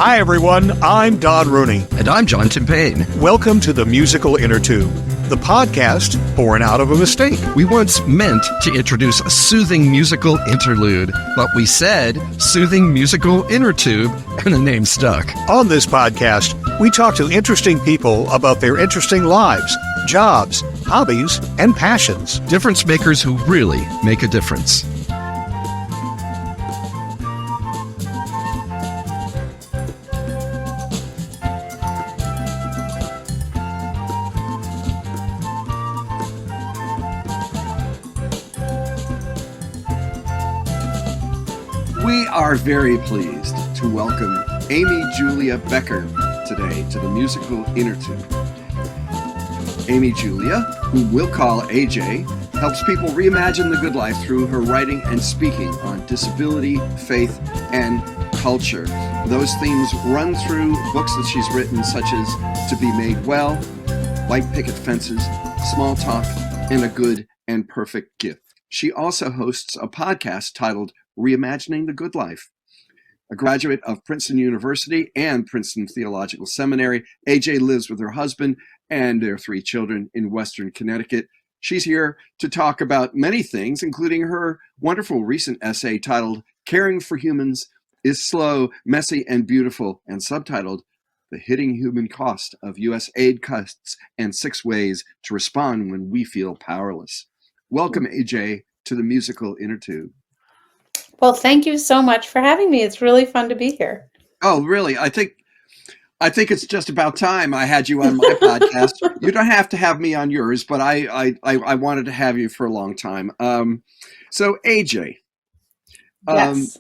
Hi, everyone. I'm Don Rooney. And I'm John Timpane. Welcome to the musical Innertube, the podcast born out of a mistake. We once meant to introduce a soothing musical interlude, but we said soothing musical Innertube, and the name stuck. On this podcast, we talk to interesting people about their interesting lives, jobs, hobbies, and passions. Difference makers who really make a difference. We are very pleased to welcome Amy Julia Becker today to the musical Innertube. Amy Julia, who we'll call AJ, helps people reimagine the good life through her writing and speaking on disability, faith, and culture. Those themes run through books that she's written, such as To Be Made Well, White Picket Fences, Small Talk, and A Good and Perfect Gift. She also hosts a podcast titled Reimagining the Good Life. A graduate of Princeton University and Princeton Theological Seminary, AJ lives with her husband and their 3 children in Western Connecticut. She's here to talk about many things, including her wonderful recent essay titled Caring for Humans is Slow, Messy, and Beautiful, and subtitled The Hidden Human Cost of U.S. Aid Cuts and 6 Ways to Respond When We Feel Powerless. Welcome, AJ, to the musical Innertube. Well, thank you so much for having me. It's really fun to be here. Oh, really? I think it's just about time I had you on my podcast. You don't have to have me on yours, but I wanted to have you for a long time. So, AJ, Yes.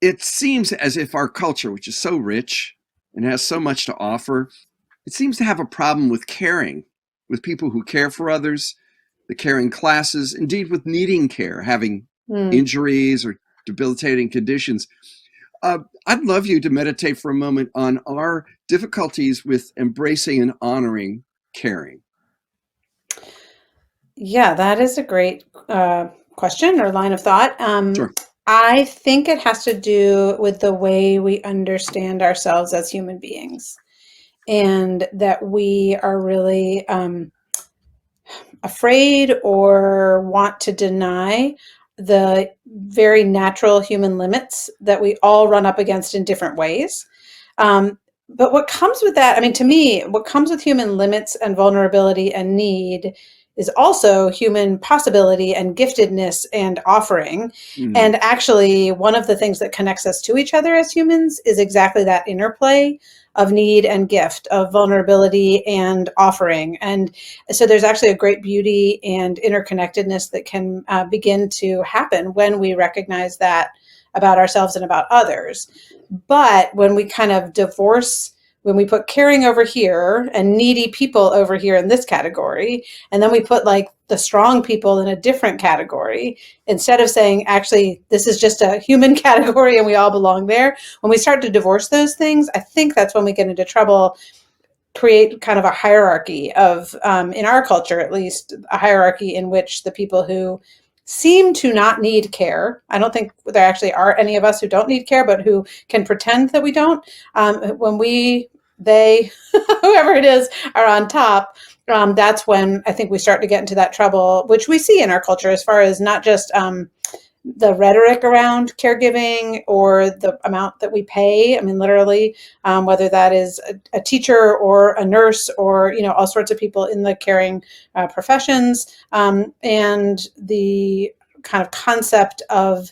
It seems as if our culture, which is so rich and has so much to offer, it seems to have a problem with caring, with people who care for others, the caring classes, indeed with needing care, having injuries or debilitating conditions. I'd love you to meditate for a moment on our difficulties with embracing and honoring caring. Yeah, that is a great question or line of thought. Sure. I think it has to do with the way we understand ourselves as human beings, and that we are really afraid or want to deny the very natural human limits that we all run up against in different ways. But what comes with that, I mean, to me, what comes with human limits and vulnerability and need is also human possibility and giftedness and offering. And actually, one of the things that connects us to each other as humans is exactly that interplay of need and gift, of vulnerability and offering. And so there's actually a great beauty and interconnectedness that can begin to happen when we recognize that about ourselves and about others. But when we kind of divorce, when we put caring over here and needy people over here in this category, and then we put like the strong people in a different category, instead of saying, actually, this is just a human category and we all belong there. When we start to divorce those things, I think that's when we get into trouble, create kind of a hierarchy of, in our culture at least, a hierarchy in which the people who seem to not need care. I don't think there actually are any of us who don't need care, but who can pretend that we don't. When they, whoever it is, are on top, that's when I think we start to get into that trouble, which we see in our culture as far as not just the rhetoric around caregiving or the amount that we pay. I mean, literally, whether that is a teacher or a nurse or, you know, all sorts of people in the caring professions, and the kind of concept of,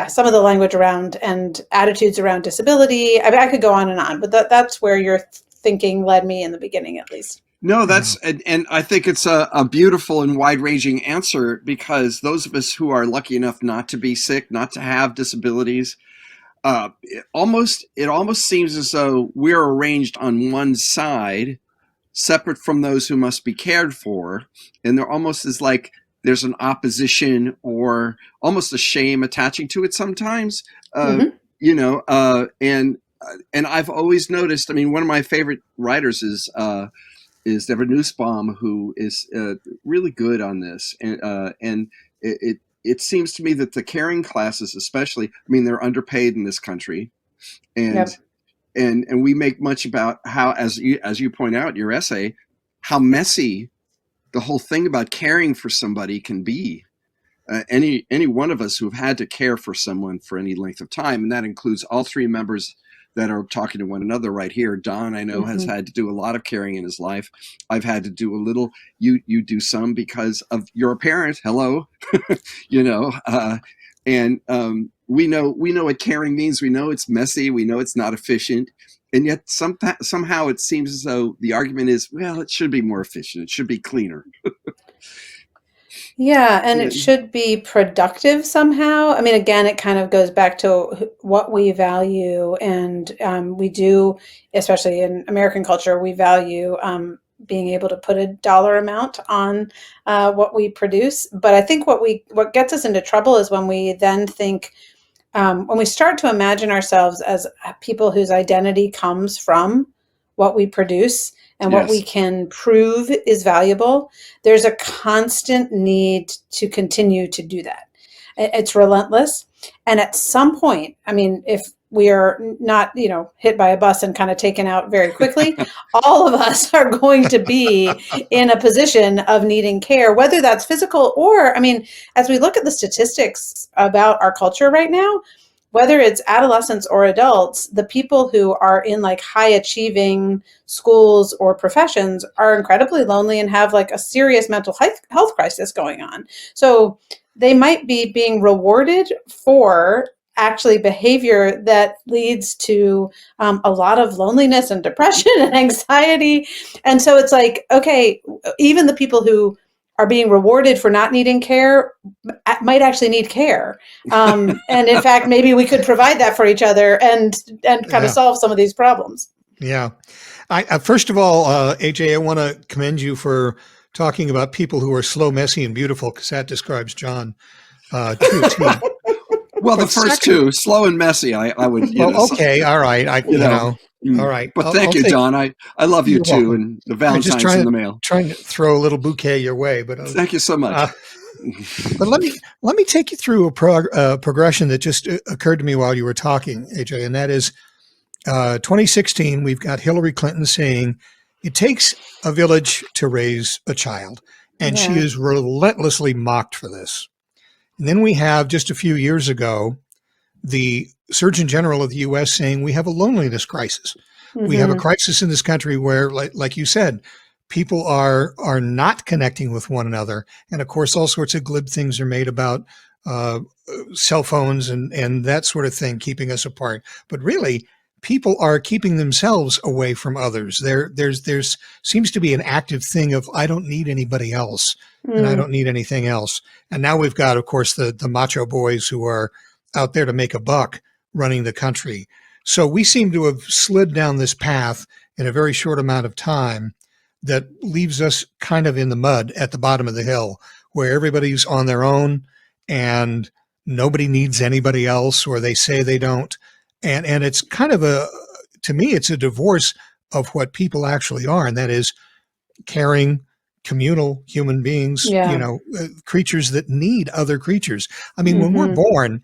some of the language around and attitudes around disability. I mean, I could go on and on, but that's where your thinking led me in the beginning, at least. No, and I think it's a beautiful and wide-ranging answer, because those of us who are lucky enough not to be sick, not to have disabilities, it almost seems as though we're arranged on one side, separate from those who must be cared for, and there almost is like there's an opposition or almost a shame attaching to it sometimes. And I've always noticed. I mean, one of my favorite writers is Deborah Nussbaum, who is really good on this. And it seems to me that the caring classes, especially, I mean, they're underpaid in this country. And and we make much about how, as you point out in your essay, how messy the whole thing about caring for somebody can be. Any one of us who've had to care for someone for any length of time, and that includes all three members that are talking to one another right here. Don, I know, has had to do a lot of caring in his life. I've had to do a little. You do some because of you're a parent. Hello, you know, and we know what caring means. We know it's messy. We know it's not efficient. And yet somehow it seems as though the argument is, well, it should be more efficient. It should be cleaner. Yeah, and it should be productive somehow. I mean, again, it kind of goes back to what we value, and we do, especially in American culture, we value being able to put a dollar amount on what we produce. But I think what gets us into trouble is when we then think, when we start to imagine ourselves as people whose identity comes from what we produce and what we can prove is valuable, there's a constant need to continue to do that. It's relentless. And at some point, I mean, if we are not, hit by a bus and kind of taken out very quickly, all of us are going to be in a position of needing care, whether that's physical or, I mean, as we look at the statistics about our culture right now, whether it's adolescents or adults, the people who are in like high achieving schools or professions are incredibly lonely and have like a serious mental health crisis going on. So they might be being rewarded for actually behavior that leads to a lot of loneliness and depression and anxiety. And so it's like, okay, even the people who are being rewarded for not needing care might actually need care. And in fact, maybe we could provide that for each other and kind of solve some of these problems. Yeah. First of all, AJ, I want to commend you for talking about people who are slow, messy, and beautiful, because that describes John to a T. Well, the first two, slow and messy, I would, okay, all right. All right. But thank you, Don. I love you too, and the Valentine's in the mail. Trying to throw a little bouquet your way, but thank you so much. But let me take you through a progression that just occurred to me while you were talking, AJ, and that is 2016. We've got Hillary Clinton saying it takes a village to raise a child, and she is relentlessly mocked for this. And then we have just a few years ago, the Surgeon General of the U.S. saying we have a loneliness crisis. Mm-hmm. We have a crisis in this country where, like you said, people are not connecting with one another. And of course, all sorts of glib things are made about cell phones and that sort of thing, keeping us apart. But really, people are keeping themselves away from others. There's seems to be an active thing of, I don't need anybody else and I don't need anything else. And now we've got, of course, the macho boys who are out there to make a buck running the country. So we seem to have slid down this path in a very short amount of time that leaves us kind of in the mud at the bottom of the hill, where everybody's on their own and nobody needs anybody else, or they say they don't. And it's kind of to me, it's a divorce of what people actually are. And that is caring, communal human beings, creatures that need other creatures. I mean, when we're born,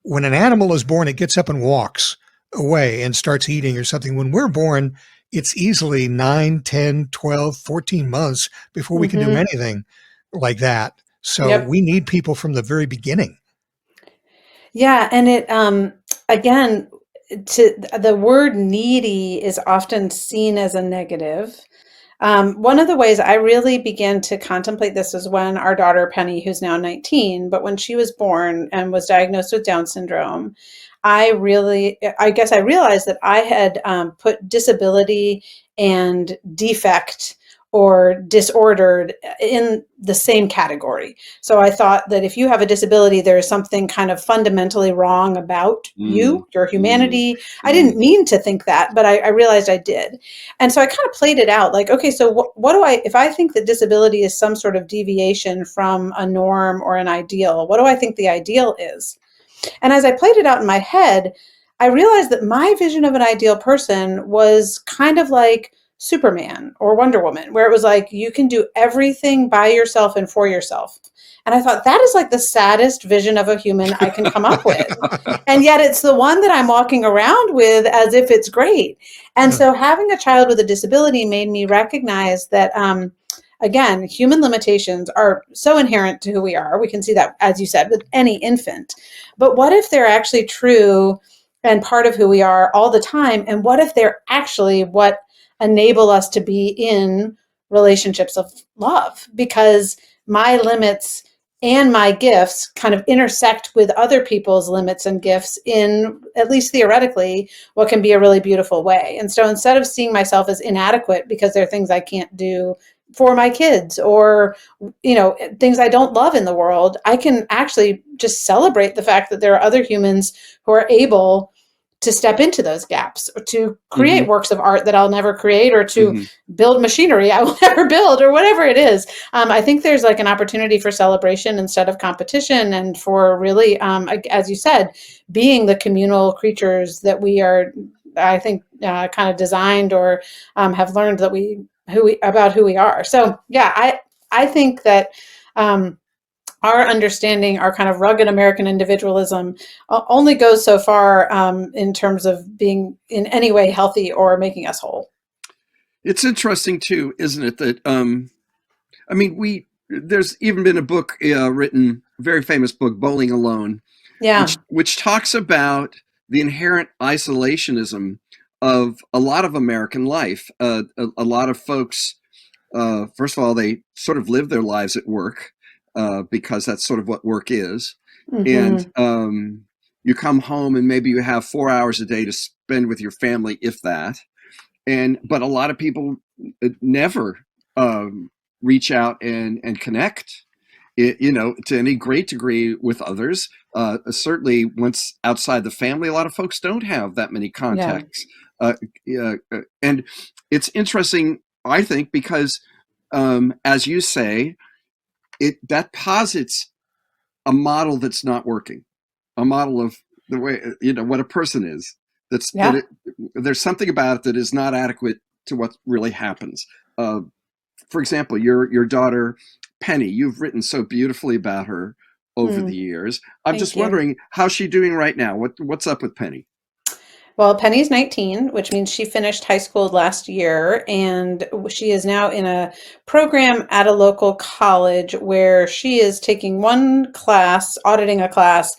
when an animal is born, it gets up and walks away and starts eating or something. When we're born, it's easily 9, 10, 12, 14 months before we can do anything like that. So we need people from the very beginning. Yeah. And it, again, the word needy is often seen as a negative. One of the ways I really began to contemplate this is when our daughter Penny, who's now 19, but when she was born and was diagnosed with Down syndrome, I guess I realized that I had put disability and defect or disordered in the same category. So I thought that if you have a disability, there's something kind of fundamentally wrong about you, your humanity. I didn't mean to think that, but I realized I did. And so I kind of played it out like, okay, so what do if I think that disability is some sort of deviation from a norm or an ideal, what do I think the ideal is? And as I played it out in my head, I realized that my vision of an ideal person was kind of like Superman or Wonder Woman, where it was like, you can do everything by yourself and for yourself. And I thought, that is like the saddest vision of a human I can come up with. And yet it's the one that I'm walking around with as if it's great. And so having a child with a disability made me recognize that, again, human limitations are so inherent to who we are. We can see that, as you said, with any infant. But what if they're actually true and part of who we are all the time? And what if they're actually what enable us to be in relationships of love? Because my limits and my gifts kind of intersect with other people's limits and gifts in, at least theoretically, what can be a really beautiful way. And so instead of seeing myself as inadequate because there are things I can't do for my kids, or, you know, things I don't love in the world, I can actually just celebrate the fact that there are other humans who are able to step into those gaps, or to create works of art that I'll never create, or to build machinery I will never build, or whatever it is. I think there's like an opportunity for celebration instead of competition, and for really, as you said, being the communal creatures that we are, I think, kind of designed, or have learned that about who we are. So yeah, I think that our understanding, our kind of rugged American individualism, only goes so far in terms of being in any way healthy or making us whole. It's interesting too, isn't it? That I mean, there's even been a book written, a very famous book, Bowling Alone, Yeah. which talks about the inherent isolationism of a lot of American life. A lot of folks, first of all, they sort of live their lives at work. Because that's sort of what work is. And you come home and maybe you have 4 hours a day to spend with your family, if that. But a lot of people never reach out and connect, to any great degree with others. Certainly once outside the family, a lot of folks don't have that many contacts. And it's interesting, I think, because as you say, that posits a model that's not working, a model of the way, what a person is. There's something about it that is not adequate to what really happens. For example, your daughter, Penny, you've written so beautifully about her over the years. I'm just wondering, how's she doing right now? What's up with Penny? Well, Penny's 19, which means she finished high school last year, and she is now in a program at a local college where she is taking one class, auditing a class,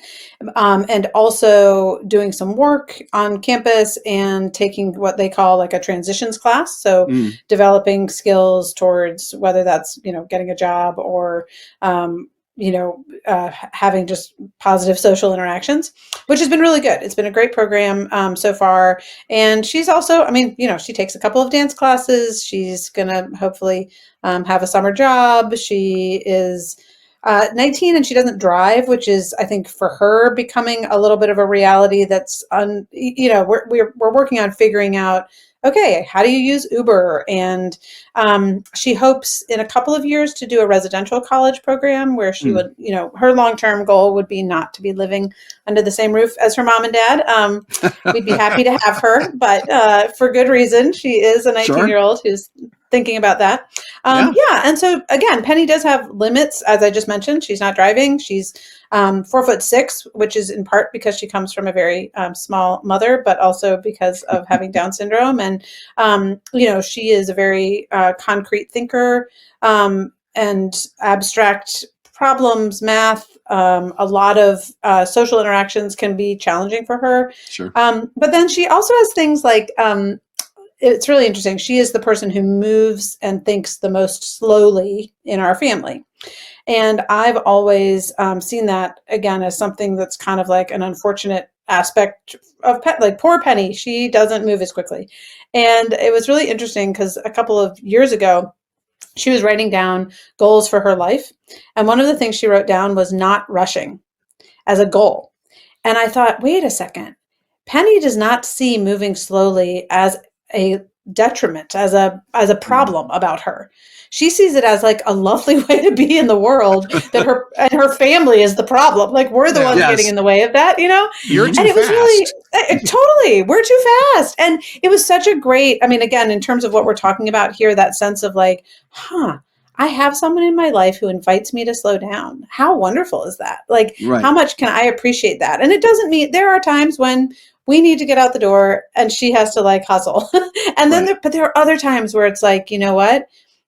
and also doing some work on campus and taking what they call like a transitions class. So developing skills towards whether that's, getting a job or, having just positive social interactions, which has been really good. It's been a great program so far. And she's also, she takes a couple of dance classes. She's going to hopefully have a summer job. She is 19 and she doesn't drive, which is, I think, for her becoming a little bit of a reality. That's we're working on figuring out, okay, how do you use Uber? And she hopes in a couple of years to do a residential college program where she would, her long-term goal would be not to be living under the same roof as her mom and dad. We'd be happy to have her, but for good reason. She is a 19-year-old who's thinking about that. And so again, Penny does have limits, as I just mentioned. She's not driving. She's 4'6", which is in part because she comes from a very small mother, but also because of having Down syndrome. And she is a very concrete thinker, and abstract problems, math, a lot of social interactions can be challenging for her. Sure. But then she also has things like, it's really interesting. She is the person who moves and thinks the most slowly in our family. And I've always seen that, again, as something that's kind of like an unfortunate aspect of like poor Penny. She doesn't move as quickly. And it was really interesting because a couple of years ago, she was writing down goals for her life. And one of the things she wrote down was not rushing as a goal. And I thought, wait a second, Penny does not see moving slowly as a detriment, as a problem about her. She sees it as like a lovely way to be in the world, that her family is the problem. Like we're the ones getting in the way of that, You're too and it was fast. really, totally, we're too fast. And it was such a great, again, in terms of what we're talking about here, that sense of like, I have someone in my life who invites me to slow down. How wonderful is that? Like, Right. how much can I appreciate that? And it doesn't mean there are times when we need to get out the door and she has to like hustle. And then, Right. but there are other times where it's like, you know what?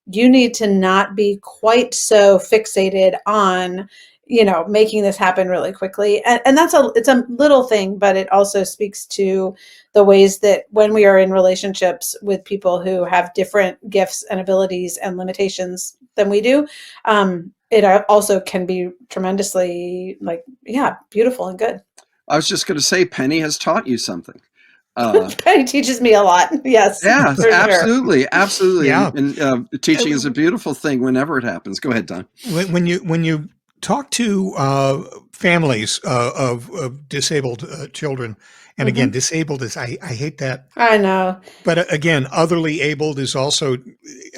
You need to not be quite so fixated on, making this happen really quickly. And it's a little thing, but it also speaks to the ways that when we are in relationships with people who have different gifts and abilities and limitations than we do, it also can be tremendously beautiful and good. I was just going to say, Penny has taught you something. Penny teaches me a lot. Yes. Yeah, for sure. absolutely. Yeah. And teaching is a beautiful thing whenever it happens. Go ahead, Don. When you talk to families of disabled children, and again, disabled is I hate that. I know. But again, otherly abled is also,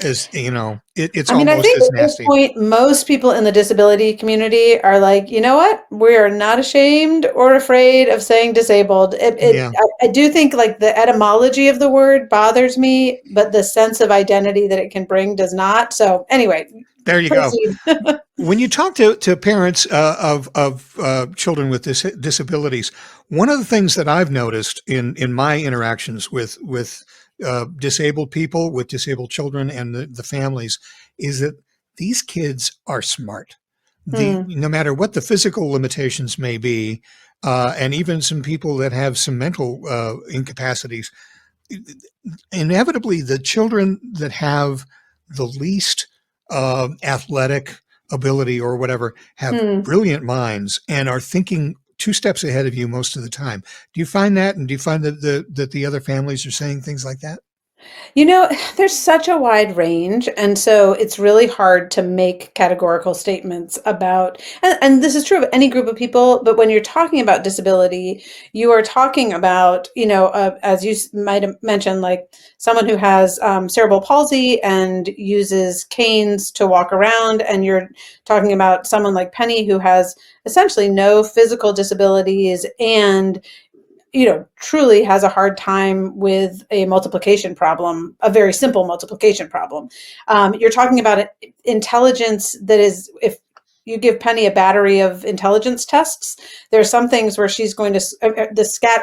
as it's I almost think as at this nasty. point, most people in the disability community are like, you know what? We are not ashamed or afraid of saying disabled. Yeah. I do think like the etymology of the word bothers me, but the sense of identity that it can bring does not. So anyway, There you proceed. go. When you talk to parents of children with disabilities, one of the things that I've noticed in my interactions with disabled people, with disabled children, and the families, is that these kids are smart. No matter what the physical limitations may be, and even some people that have some mental incapacities, inevitably the children that have the least athletic ability or whatever have brilliant minds and are thinking 2 steps ahead of you most of the time. Do you find that? And do you find that the other families are saying things like that? There's such a wide range. And so it's really hard to make categorical statements about, and this is true of any group of people, but when you're talking about disability, you are talking about, as you might have mentioned, like someone who has cerebral palsy and uses canes to walk around. And you're talking about someone like Penny who has essentially no physical disabilities and truly has a hard time with a multiplication problem, a very simple multiplication problem. You're talking about intelligence that is, if you give Penny a battery of intelligence tests, there are some things where she's going to,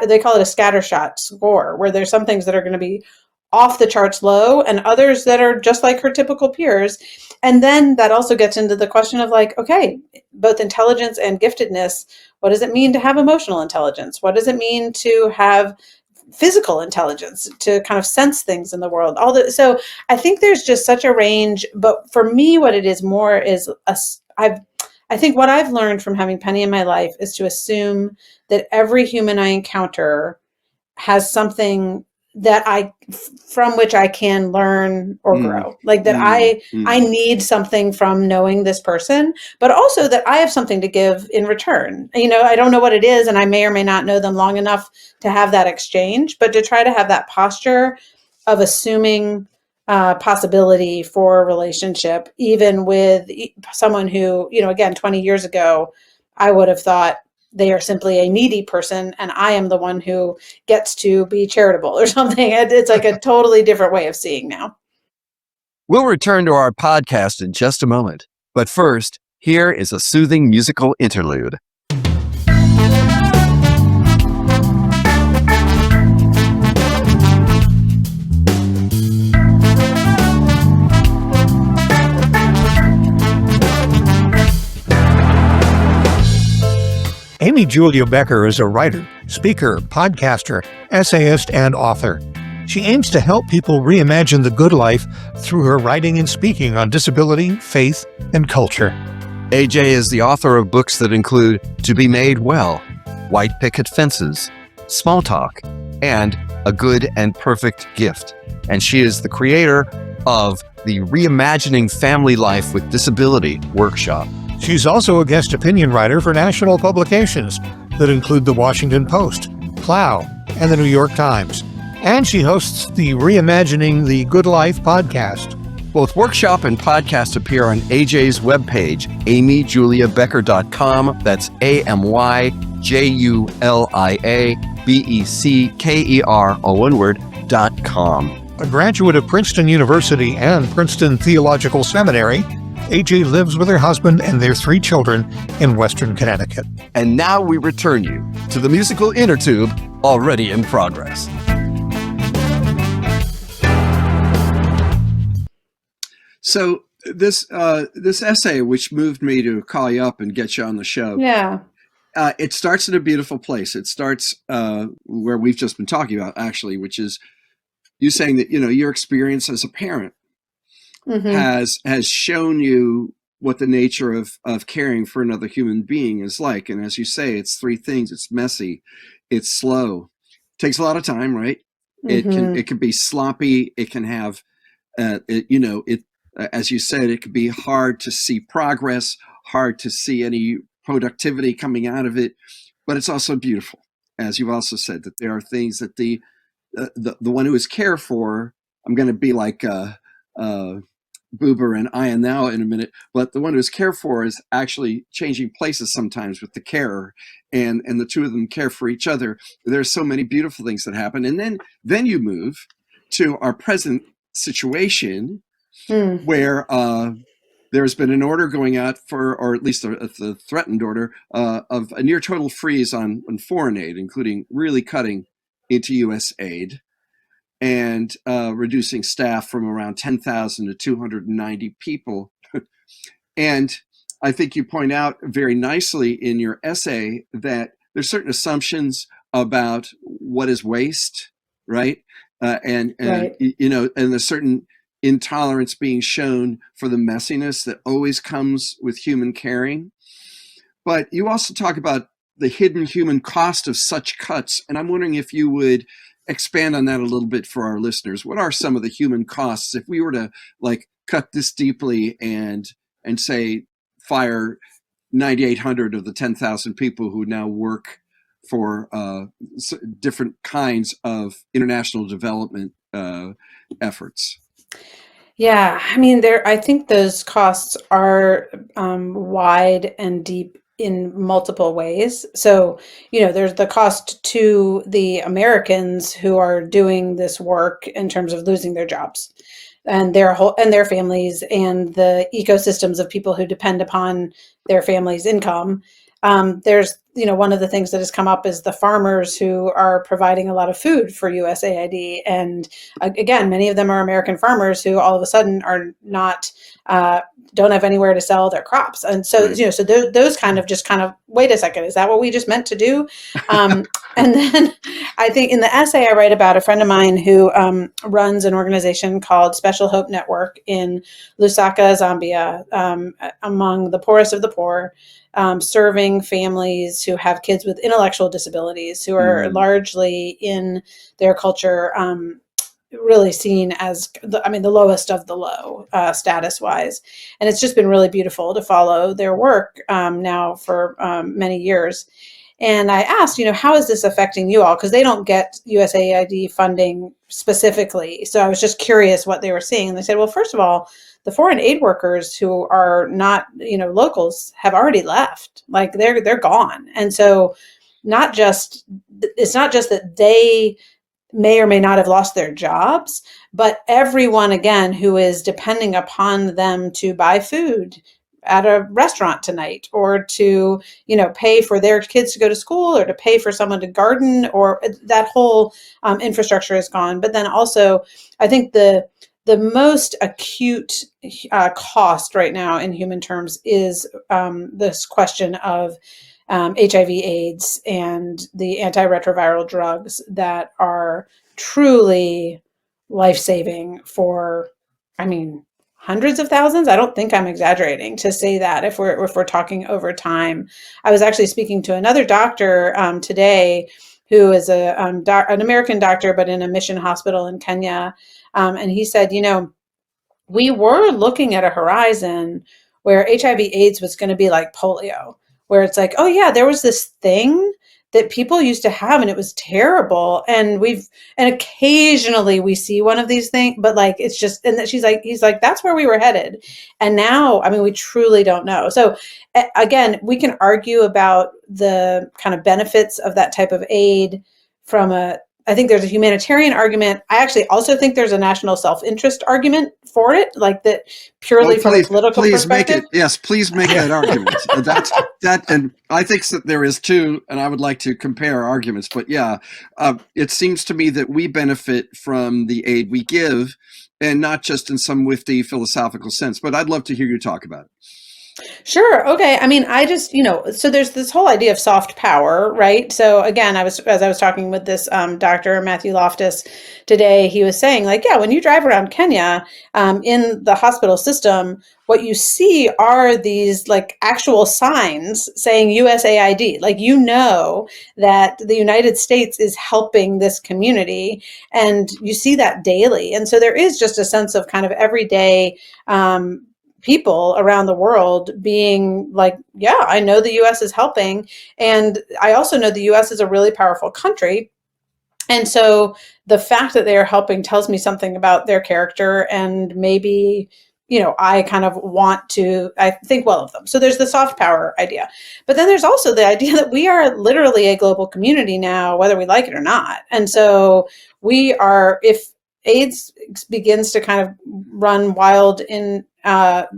they call it a scattershot score, where there's some things that are going to be off the charts low and others that are just like her typical peers. And then that also gets into the question of like, okay, both intelligence and giftedness, what does it mean to have emotional intelligence? What does it mean to have physical intelligence, to kind of sense things in the world? So I think there's just such a range, but for me, what it is more is I think what I've learned from having Penny in my life is to assume that every human I encounter has something that from which I can learn or grow, like that I need something from knowing this person, but also that I have something to give in return. I don't know what it is, and I may or may not know them long enough to have that exchange, but to try to have that posture of assuming possibility for a relationship, even with someone who, again, 20 years ago, I would have thought they are simply a needy person and I am the one who gets to be charitable or something. It's like a totally different way of seeing now. We'll return to our podcast in just a moment. But first, here is a soothing musical interlude. Amy Julia Becker is a writer, speaker, podcaster, essayist, and author. She aims to help people reimagine the good life through her writing and speaking on disability, faith, and culture. AJ is the author of books that include To Be Made Well, White Picket Fences, Small Talk, and A Good and Perfect Gift. And she is the creator of the Reimagining Family Life with Disability workshop. She's also a guest opinion writer for national publications that include The Washington Post, Plow, and The New York Times. And she hosts the Reimagining the Good Life podcast. Both workshop and podcast appear on AJ's webpage, amyjuliabecker.com. That's AMYJULIABECKER, all one word, .com. A graduate of Princeton University and Princeton Theological Seminary, AJ lives with her husband and their 3 children in Western Connecticut. And now we return you to the musical Innertube, already in progress. So this essay, which moved me to call you up and get you on the show, Yeah. It starts in a beautiful place. It starts where we've just been talking about, actually, which is you saying that your experience as a parent has shown you what the nature of caring for another human being is like. And as you say, it's 3 things: it's messy, it's slow, takes a lot of time, right? It can be sloppy. It can have as you said, it can be hard to see progress, hard to see any productivity coming out of it, but it's also beautiful, as you've also said, that there are things that the one who is cared for. I'm going to be like Boober and I and Now in a minute, but the one who is cared for is actually changing places sometimes with the carer, and the 2 of them care for each other. There's so many beautiful things that happen, and then you move to our present situation, where there's been an order going out for, or at least the threatened order, of a near total freeze on foreign aid, including really cutting into U.S. aid and reducing staff from around 10,000 to 290 people. And I think you point out very nicely in your essay that there's certain assumptions about what is waste, right? And Right. and there's certain intolerance being shown for the messiness that always comes with human caring. But you also talk about the hidden human cost of such cuts. And I'm wondering if you would expand on that a little bit for our listeners. What are some of the human costs if we were to cut this deeply and say fire 9,800 of the 10,000 people who now work for different kinds of international development efforts? Yeah, I mean, I think those costs are wide and deep in multiple ways. So, there's the cost to the Americans who are doing this work in terms of losing their jobs and their families and the ecosystems of people who depend upon their family's income. There's, one of the things that has come up is the farmers who are providing a lot of food for USAID. And again, many of them are American farmers who all of a sudden are not, don't have anywhere to sell their crops. And so, Right. so those kind of, wait a second, is that what we just meant to do? And then I think in the essay I write about a friend of mine who runs an organization called Special Hope Network in Lusaka, Zambia, among the poorest of the poor, serving families who have kids with intellectual disabilities, who are largely in their culture really seen as the lowest of the low status wise. And it's just been really beautiful to follow their work now for many years. And I asked, how is this affecting you all? Because they don't get USAID funding specifically. So I was just curious what they were seeing. And they said, well, first of all, the foreign aid workers who are not, locals have already left. Like they're gone. And so it's not just that they may or may not have lost their jobs, but everyone, again, who is depending upon them to buy food at a restaurant tonight, or to, pay for their kids to go to school, or to pay for someone to garden, or that whole infrastructure is gone. But then also, I think the most acute cost right now in human terms is this question of HIV/AIDS and the antiretroviral drugs that are truly life-saving for, hundreds of thousands. I don't think I'm exaggerating to say that if we're talking over time. I was actually speaking to another doctor today who is an American doctor, but in a mission hospital in Kenya. And he said, we were looking at a horizon where HIV/AIDS was going to be like polio, where it's like, oh yeah, there was this thing that people used to have and it was terrible. And occasionally we see one of these things, but it's just, and he's like, that's where we were headed. And now, we truly don't know. So again, we can argue about the kind of benefits of that type of aid from a I think there's a humanitarian argument. I actually also think there's a national self-interest argument for it, like that purely from a political please make perspective. it. Yes, please make that argument. And I think that there is too. And I would like to compare arguments. But yeah, it seems to me that we benefit from the aid we give, and not just in some whifty philosophical sense. But I'd love to hear you talk about it. Sure. Okay. I mean, I just, so there's this whole idea of soft power, right? So again, as I was talking with this Dr. Matthew Loftus today, he was saying like, yeah, when you drive around Kenya in the hospital system, what you see are these like actual signs saying USAID, like, that the United States is helping this community, and you see that daily. And so there is just a sense of kind of everyday people around the world being like, yeah, I know the US is helping. And I also know the US is a really powerful country. And so the fact that they are helping tells me something about their character, and maybe, I kind of I think well of them. So there's the soft power idea. But then there's also the idea that we are literally a global community now, whether we like it or not. And so if AIDS begins to kind of run wild in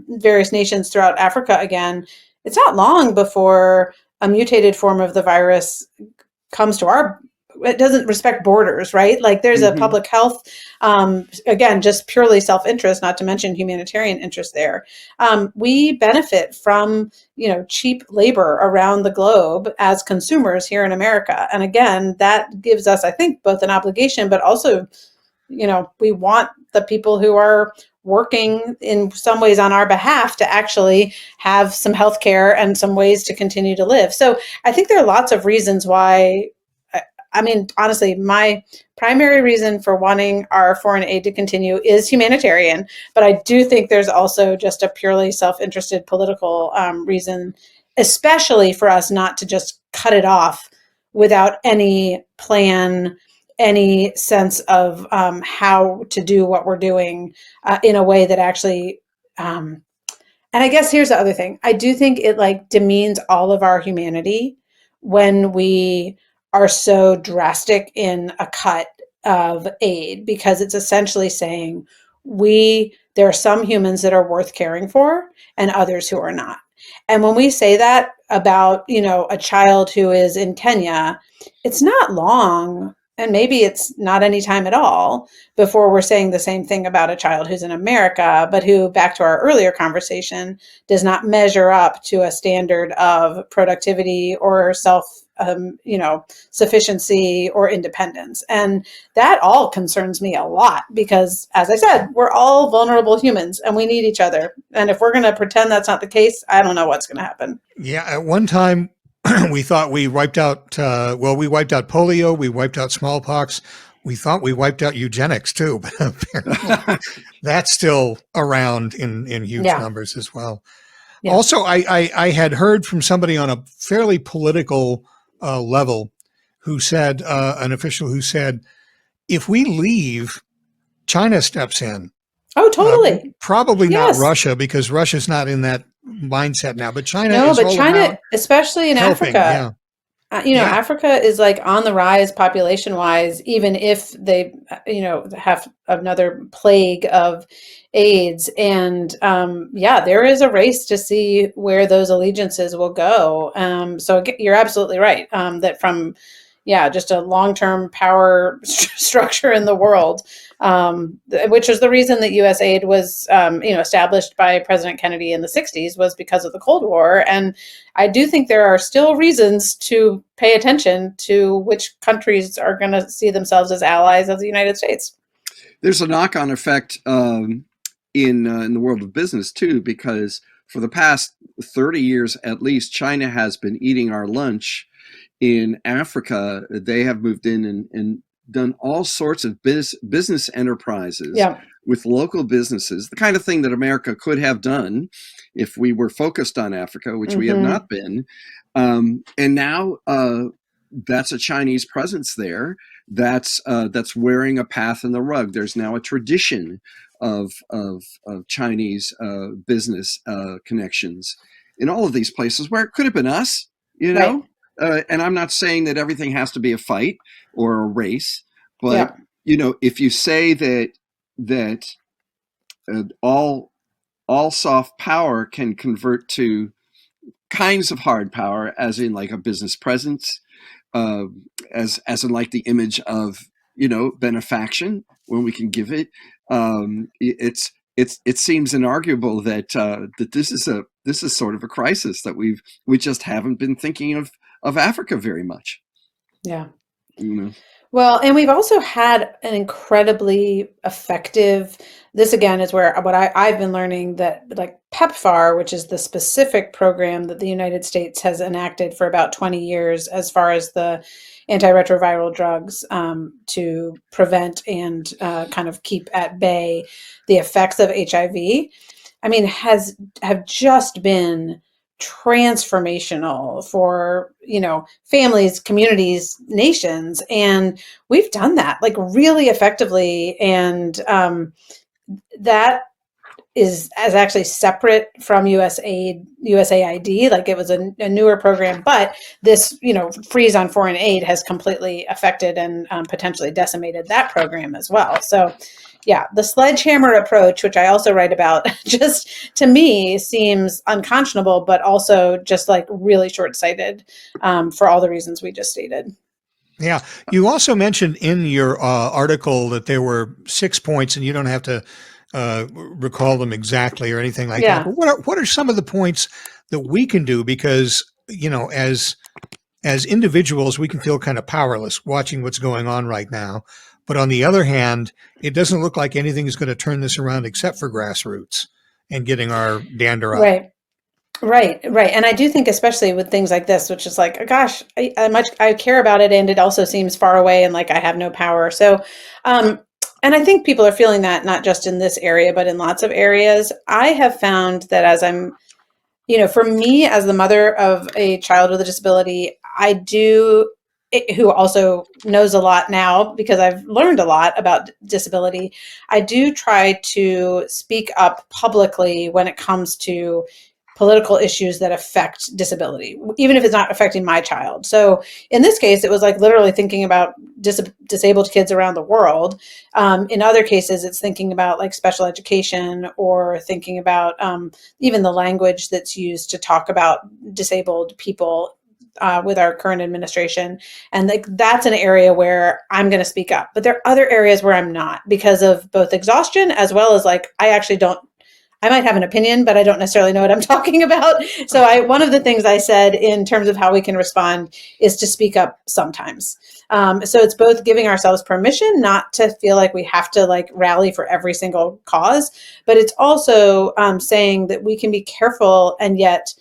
various nations throughout Africa again, it's not long before a mutated form of the virus comes to it doesn't respect borders, right? Like there's a public health, again, just purely self-interest, not to mention humanitarian interest there. We benefit from, cheap labor around the globe as consumers here in America. And again, that gives us, I think, both an obligation, but also, we want the people who are working in some ways on our behalf to actually have some health care and some ways to continue to live. So I think there are lots of reasons why. I mean, honestly, my primary reason for wanting our foreign aid to continue is humanitarian, but I do think there's also just a purely self-interested political reason, especially for us not to just cut it off without any plan, any sense of how to do what we're doing in a way that actually, and I guess here's the other thing. I do think it like demeans all of our humanity when we are so drastic in a cut of aid, because it's essentially saying there are some humans that are worth caring for and others who are not. And when we say that about, a child who is in Kenya, it's not long, and maybe it's not any time at all, before we're saying the same thing about a child who's in America, but who, back to our earlier conversation, does not measure up to a standard of productivity or sufficiency or independence. And that all concerns me a lot because, as I said, we're all vulnerable humans and we need each other. And if we're going to pretend that's not the case, I don't know what's going to happen. Yeah. At one time, we thought we wiped out, we wiped out polio, we wiped out smallpox. We thought we wiped out eugenics too, but apparently that's still around in huge numbers as well. Yeah. Also, I had heard from somebody on a fairly political level who said, an official who said, if we leave, China steps in. Oh, totally. Probably not Russia, because Russia's not in that mindset now, but China is but all China, about especially in helping, Africa, Africa is like on the rise population wise, even if they, have another plague of AIDS. And there is a race to see where those allegiances will go. So you're absolutely right that from, just a long-term power structure in the world, which is the reason that U.S. aid was, established by President Kennedy in the 60s, was because of the Cold War. And I do think there are still reasons to pay attention to which countries are going to see themselves as allies of the United States. There's a knock-on effect in the world of business too, because for the past 30 years at least, China has been eating our lunch. In Africa, they have moved in and done all sorts of business enterprises with local businesses, the kind of thing that America could have done if we were focused on Africa, which we have not been. And now that's a Chinese presence there that's wearing a path in the rug. There's now a tradition of Chinese business connections in all of these places where it could have been us, Right. And I'm not saying that everything has to be a fight or a race, But Yeah. if you say that all soft power can convert to kinds of hard power, as in like a business presence, uh, as in like the image of benefaction when we can give it. It seems inarguable that this is sort of a crisis that we just haven't been thinking of Africa very much. Yeah. You know. Well, and we've also had an incredibly effective, this again is where what I've been learning that like PEPFAR, which is the specific program that the United States has enacted for about 20 years as far as the antiretroviral drugs to prevent and kind of keep at bay the effects of HIV. I mean, have just been transformational for families, communities, nations, and we've done that like really effectively, and that is as actually separate from USAID. Like it was a newer program, but this freeze on foreign aid has completely affected and potentially decimated that program as well. So yeah, the sledgehammer approach, which I also write about, just to me seems unconscionable, but also just like really short-sighted for all the reasons we just stated. Yeah. You also mentioned in your article that there were 6 points, and you don't have to recall them exactly or anything like that. Yeah. But what are some of the points that we can do? Because, as individuals, we can feel kind of powerless watching what's going on right now. But on the other hand, it doesn't look like anything is going to turn this around except for grassroots and getting our dander up. Right. Right, right. And I do think, especially with things like this, which is like, oh, gosh, I care about it, and it also seems far away, and like I have no power. So, and I think people are feeling that not just in this area, but in lots of areas. I have found that as I'm, for me, as the mother of a child with a disability, who also knows a lot now because I've learned a lot about disability, I do try to speak up publicly when it comes to political issues that affect disability, even if it's not affecting my child. So in this case, it was like literally thinking about disabled kids around the world. In other cases, it's thinking about like special education, or thinking about even the language that's used to talk about disabled people with our current administration. And like that's an area where I'm going to speak up. But there are other areas where I'm not, because of both exhaustion as well as like I might have an opinion, but I don't necessarily know what I'm talking about. So one of the things I said in terms of how we can respond is to speak up sometimes. So it's both giving ourselves permission not to feel like we have to like rally for every single cause, but it's also saying that we can be careful and yet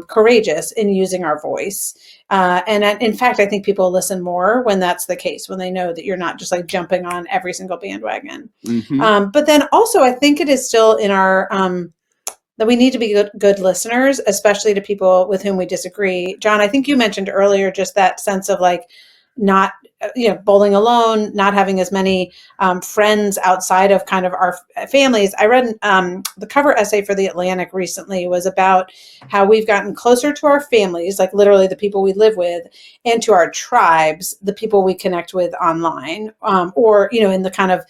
courageous in using our voice. And in fact, I think people listen more when that's the case, when they know that you're not just like jumping on every single bandwagon. Mm-hmm. But then also, I think it is still in our, that we need to be good listeners, especially to people with whom we disagree. John, I think you mentioned earlier just that sense of like not, bowling alone, not having as many friends outside of kind of our families. I read the cover essay for The Atlantic recently was about how we've gotten closer to our families, like literally the people we live with, and to our tribes, the people we connect with online, or, in the kind of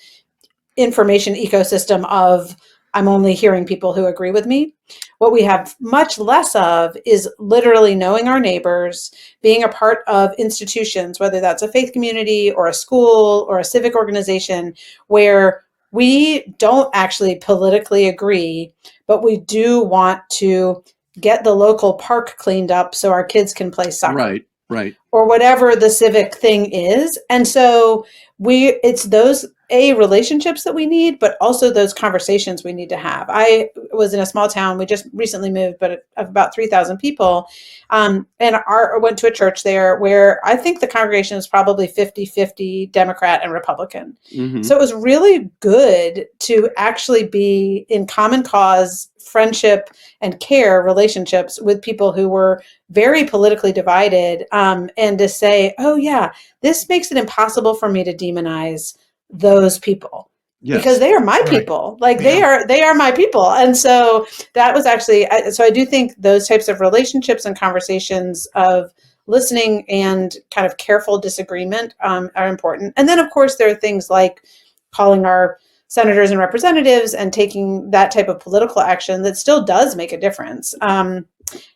information ecosystem of I'm only hearing people who agree with me. What we have much less of is literally knowing our neighbors, being a part of institutions, whether that's a faith community or a school or a civic organization, where we don't actually politically agree, but we do want to get the local park cleaned up so our kids can play soccer. Right. Or whatever the civic thing is. And so it's those relationships that we need, but also those conversations we need to have. I was in a small town. We just recently moved, but of about 3,000 people. And went to a church there where I think the congregation was probably 50-50 Democrat and Republican. Mm-hmm. So it was really good to actually be in common cause, friendship, and care relationships with people who were very politically divided, and to say, oh yeah, this makes it impossible for me to demonize those people. Yes. Because they are my people. Like they are my people. And so that was actually, so I do think those types of relationships and conversations of listening and kind of careful disagreement are important. And then, of course, there are things like calling our senators and representatives and taking that type of political action that still does make a difference. And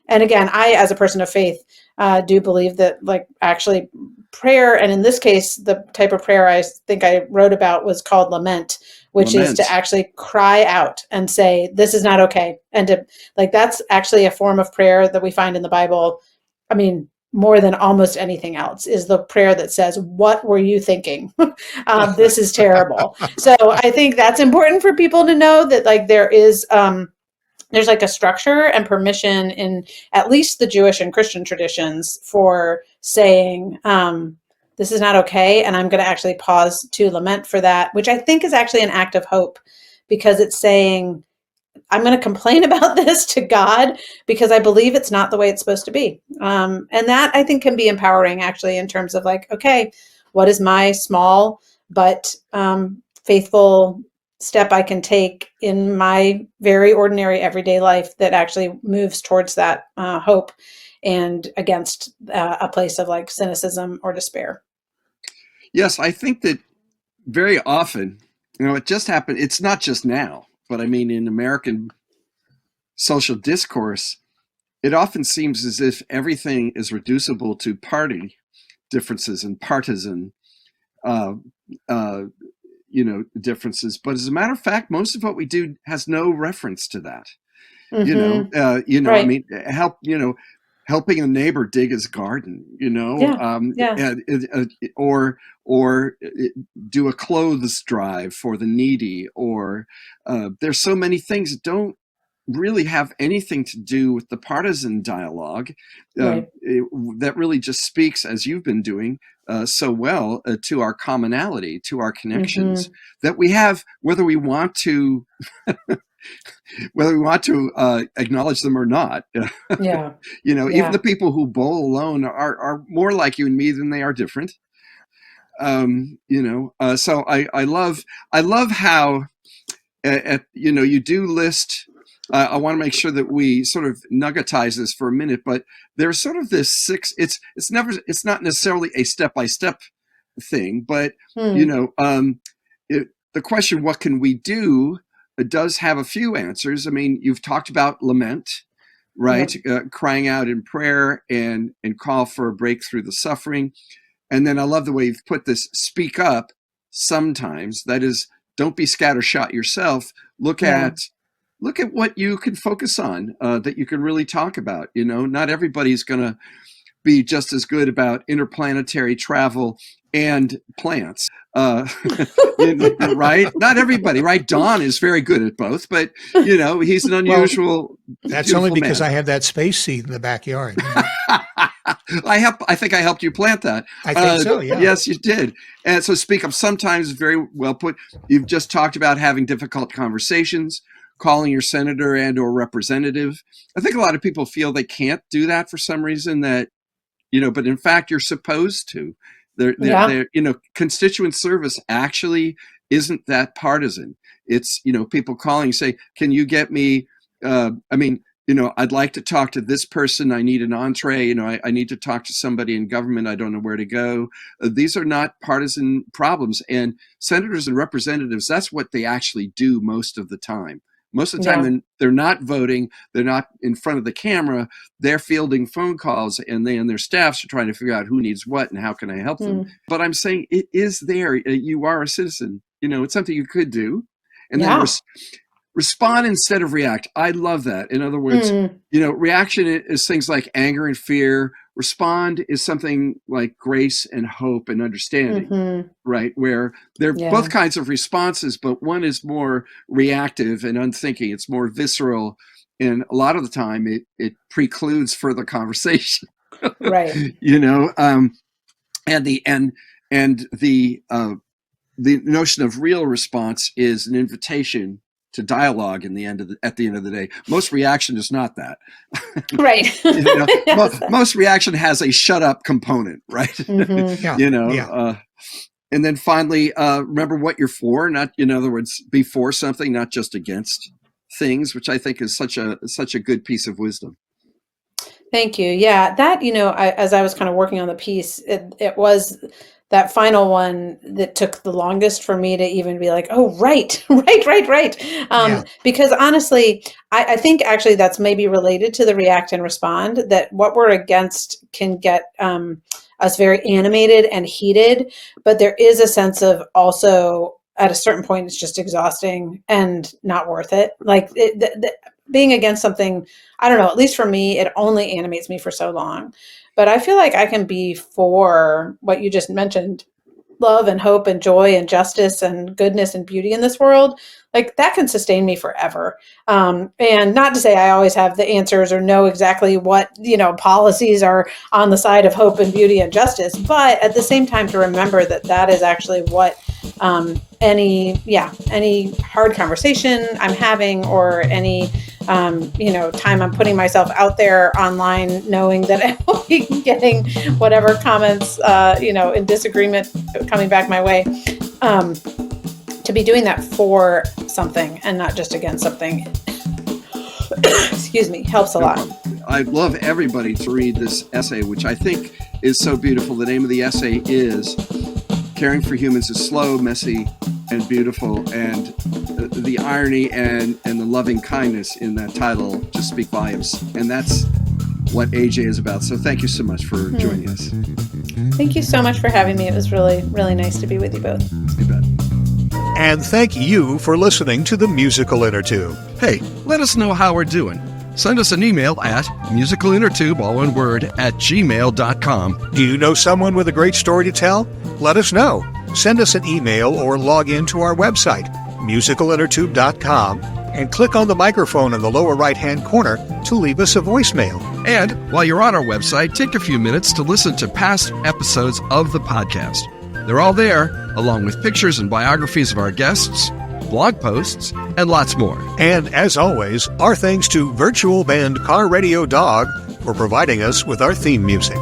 again, I, as a person of faith, do believe that, like, actually prayer, and in this case, the type of prayer I think I wrote about was called lament, which is to actually cry out and say, this is not okay. And to, like, that's actually a form of prayer that we find in the Bible. I mean, more than almost anything else is the prayer that says, what were you thinking? This is terrible. So I think that's important for people to know, that, like, there's like a structure and permission in at least the Jewish and Christian traditions for saying, this is not okay. And I'm going to actually pause to lament for that, which I think is actually an act of hope, because it's saying, I'm going to complain about this to God because I believe it's not the way it's supposed to be. And that, I think, can be empowering, actually, in terms of, like, okay, what is my small but faithful step I can take in my very ordinary everyday life that actually moves towards that hope and against a place of, like, cynicism or despair. Yes, I think that very often, it just happened. It's not just now, but I mean, in American social discourse, it often seems as if everything is reducible to party differences and partisan differences. But as a matter of fact, most of what we do has no reference to that. Mm-hmm. Right. I mean, helping a neighbor dig his garden, or do a clothes drive for the needy, or there's so many things that don't really have anything to do with the partisan dialogue, Right. that really just speaks, as you've been doing so well, to our commonality, to our connections that we have, whether we want to acknowledge them or not. Yeah. Even the people who bowl alone are more like you and me than they are different. So I love how you do list. I want to make sure that we sort of nuggetize this for a minute, but there's sort of this six. It's not necessarily a step-by-step thing, but the question, what can we do? It does have a few answers. I mean, you've talked about lament, right? Yep. Crying out in prayer and call for a break through the suffering. And then I love the way you've put this: speak up sometimes. That is, don't be scattershot yourself. Look at what you can focus on, that you can really talk about. Not everybody's going to be just as good about interplanetary travel and plants, right? Not everybody, right? Don is very good at both, but he's an unusual. That's only because I have that space seed in the backyard. I think I helped you plant that. I think so, yeah. Yes, you did. And so speak up sometimes, very well put. You've just talked about having difficult conversations, calling your senator and or representative. I think a lot of people feel they can't do that for some reason, that, but in fact, you're supposed to. They're constituent service actually isn't that partisan. It's, people calling, say, can you get me, I'd like to talk to this person. I need an entree. I need to talk to somebody in government. I don't know where to go. These are not partisan problems. And senators and representatives, that's what they actually do most of the time. Most of the time, they're not voting. They're not in front of the camera. They're fielding phone calls, and they and their staffs are trying to figure out who needs what and how can I help them. But I'm saying it is there. You are a citizen. It's something you could do. And then respond instead of react. I love that. In other words, reaction is things like anger and fear. Respond is something like grace and hope and understanding, right? Where they're both kinds of responses, but one is more reactive and unthinking. It's more visceral. And a lot of the time it precludes further conversation. Right. And the notion of real response is an invitation to dialogue at the end of the day. Most reaction is not that. Right. Most reaction has a shut up component, right? And then finally, remember what you're for, not, in other words, be for something, not just against things, which I think is such a good piece of wisdom. Thank you. Yeah, that, as I was kind of working on the piece, it was that final one that took the longest for me to even be like, oh, right, right. Yeah. Because honestly, I think actually that's maybe related to the react and respond, that what we're against can get us very animated and heated, but there is a sense of also at a certain point, it's just exhausting and not worth it. Like being against something, I don't know, at least for me, it only animates me for so long. But I feel like I can be for what you just mentioned, love and hope and joy and justice and goodness and beauty in this world. Like that can sustain me forever. And not to say I always have the answers or know exactly what, policies are on the side of hope and beauty and justice, but at the same time to remember that that is actually what any hard conversation I'm having, or any time I'm putting myself out there online, knowing that I will be getting whatever comments, in disagreement coming back my way, to be doing that for something and not just against something, excuse me, helps a lot. I'd love everybody to read this essay, which I think is so beautiful. The name of the essay is Caring for Humans is Slow, Messy, and Beautiful, and the irony and the loving kindness in that title just speak volumes. And that's what AJ is about. So thank you so much for joining us. Thank you so much for having me. It was really, really nice to be with you both. You bet. And thank you for listening to the Musical Innertube. Hey, let us know how we're doing. Send us an email at musicalinnertube, all one word, @gmail.com. Do you know someone with a great story to tell? Let us know. Send us an email or log in to our website, musicalinnertube.com, and click on the microphone in the lower right-hand corner to leave us a voicemail. And while you're on our website, take a few minutes to listen to past episodes of the podcast. They're all there, along with pictures and biographies of our guests, blog posts, and lots more. And as always, our thanks to virtual band Car Radio Dog for providing us with our theme music.